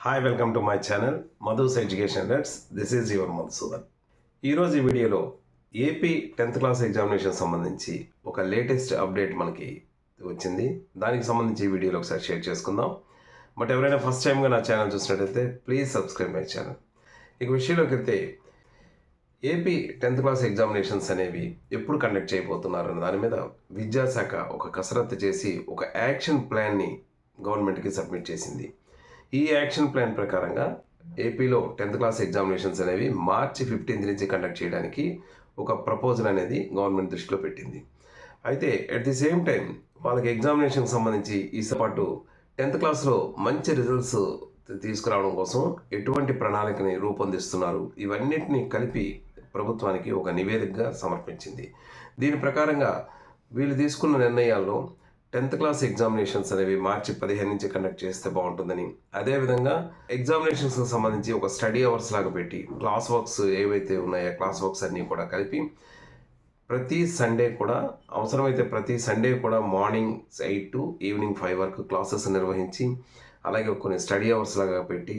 Hi welcome to my channel Madhu's education let's. This is your Madhusudan. ఈరోజు ఈ వీడియోలో AP 10th class examination సంబంధించి ఒక లేటెస్ట్ అప్డేట్ మనకి వచ్చింది. దానికి సంబంధించి ఈ వీడియోలో ఒకసారి షేర్ చేసుకుందాం. బట్ ఎవరైనా ఫస్ట్ టైంగా నా ఛానల్ చూసినట్టయితే ప్లీజ్ సబ్స్క్రైబ్ మై ఛానల్. ఇక విషయంలోకి వెళ్తే ఏపీ 10th క్లాస్ ఎగ్జామినేషన్స్ అనేవి ఎప్పుడు కండక్ట్ చేయబోతున్నారు అన్న దాని మీద విద్యాశాఖ ఒక కసరత్తు చేసి ఒక యాక్షన్ ప్లాన్ని గవర్నమెంట్కి సబ్మిట్ చేసింది. ఈ యాక్షన్ ప్లాన్ ప్రకారంగా ఏపీలో 10th క్లాస్ ఎగ్జామినేషన్స్ అనేవి మార్చి 15 నుంచి కండక్ట్ చేయడానికి ఒక ప్రపోజల్ అనేది గవర్నమెంట్ దృష్టిలో పెట్టింది. అయితే అట్ ది సేమ్ టైం వాళ్ళకి ఎగ్జామినేషన్కి సంబంధించి ఈ పాటు 10th క్లాస్లో మంచి రిజల్ట్స్ తీసుకురావడం కోసం ఎటువంటి ప్రణాళికని రూపొందిస్తున్నారు, ఇవన్నిటిని కలిపి ప్రభుత్వానికి ఒక నివేదికగా సమర్పించింది. దీని ప్రకారంగా వీళ్ళు తీసుకున్న నిర్ణయాల్లో 10th క్లాస్ ఎగ్జామినేషన్స్ అనేవి మార్చి 15 నుంచి కండక్ట్ చేస్తే బాగుంటుందని, అదేవిధంగా ఎగ్జామినేషన్స్కి సంబంధించి ఒక స్టడీ అవర్స్ లాగా పెట్టి క్లాస్ వర్క్స్ ఏవైతే ఉన్నాయో క్లాస్ వర్క్స్ అన్నీ కూడా కలిపి ప్రతి సండే కూడా అవసరమైతే ప్రతి సండే కూడా మార్నింగ్ 8 to ఈవినింగ్ 5 వరకు క్లాసెస్ నిర్వహించి అలాగే కొన్ని స్టడీ అవర్స్ లాగా పెట్టి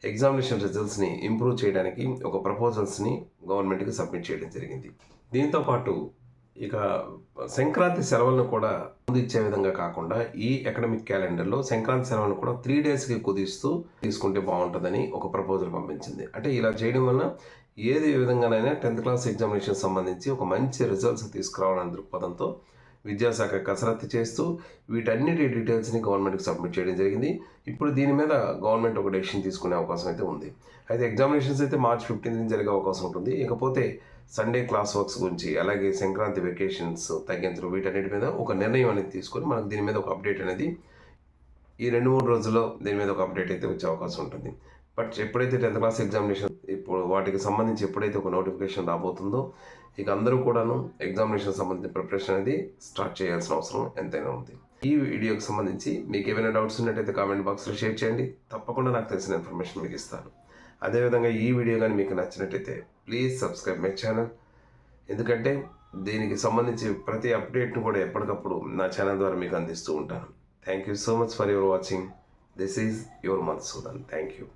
ఎగ్జామినేషన్ రిజల్ట్స్ని ఇంప్రూవ్ చేయడానికి ఒక ప్రపోజల్స్ని గవర్నమెంట్కి సబ్మిట్ చేయడం జరిగింది. దీంతోపాటు ఇక సంక్రాంతి సెలవులను కూడా ఇచ్చే విధంగా కాకుండా ఈ అకాడమిక్ క్యాలెండర్లో సంక్రాంతి సెలవులను కూడా 3 daysకి కుదిస్తూ తీసుకుంటే బాగుంటుందని ఒక ప్రపోజల్ పంపించింది. అంటే ఇలా చేయడం వల్ల ఏది విధంగానైనా 10th క్లాస్ ఎగ్జామినేషన్ సంబంధించి ఒక మంచి రిజల్ట్స్ తీసుకురావాలనే దృక్పథంతో విద్యాశాఖ కసరత్తు చేస్తూ వీటన్నిటి డీటెయిల్స్ని గవర్నమెంట్కి సబ్మిట్ చేయడం జరిగింది. ఇప్పుడు దీని మీద గవర్నమెంట్ ఒక డెసిషన్ తీసుకునే అవకాశం అయితే ఉంది. అయితే ఎగ్జామినేషన్స్ అయితే మార్చి 15 నుంచి జరిగే అవకాశం ఉంటుంది. ఇకపోతే సండే క్లాస్ వర్క్స్ గురించి అలాగే సంక్రాంతి వెకేషన్స్ తగ్గించడం వీటన్నిటి మీద ఒక నిర్ణయం అనేది తీసుకొని మనకు దీని మీద ఒక అప్డేట్ అనేది ఈ 2-3 రోజుల్లో దీని మీద ఒక అప్డేట్ అయితే వచ్చే అవకాశం ఉంటుంది. బట్ ఎప్పుడైతే 10th క్లాస్ ఎగ్జామినేషన్ ఇప్పుడు వాటికి సంబంధించి ఎప్పుడైతే ఒక నోటిఫికేషన్ రాబోతుందో ఇక అందరూ కూడాను ఎగ్జామినేషన్ సంబంధించిన ప్రిపరేషన్ అనేది స్టార్ట్ చేయాల్సిన అవసరం ఎంతైనా ఉంది. ఈ వీడియోకి సంబంధించి మీకు ఏమైనా డౌట్స్ ఉన్నట్టయితే కామెంట్ బాక్స్లో షేర్ చేయండి. తప్పకుండా నాకు తెలిసిన ఇన్ఫర్మేషన్ మీకు ఇస్తాను. అదేవిధంగా ఈ వీడియో కానీ మీకు నచ్చినట్టయితే ప్లీజ్ సబ్స్క్రైబ్ మై ఛానల్. ఎందుకంటే దీనికి సంబంధించి ప్రతి అప్డేట్ను కూడా ఎప్పటికప్పుడు నా ఛానల్ ద్వారా మీకు అందిస్తూ ఉంటాను. Thank you so much for your watching. This is your Madhusudan. Thank you.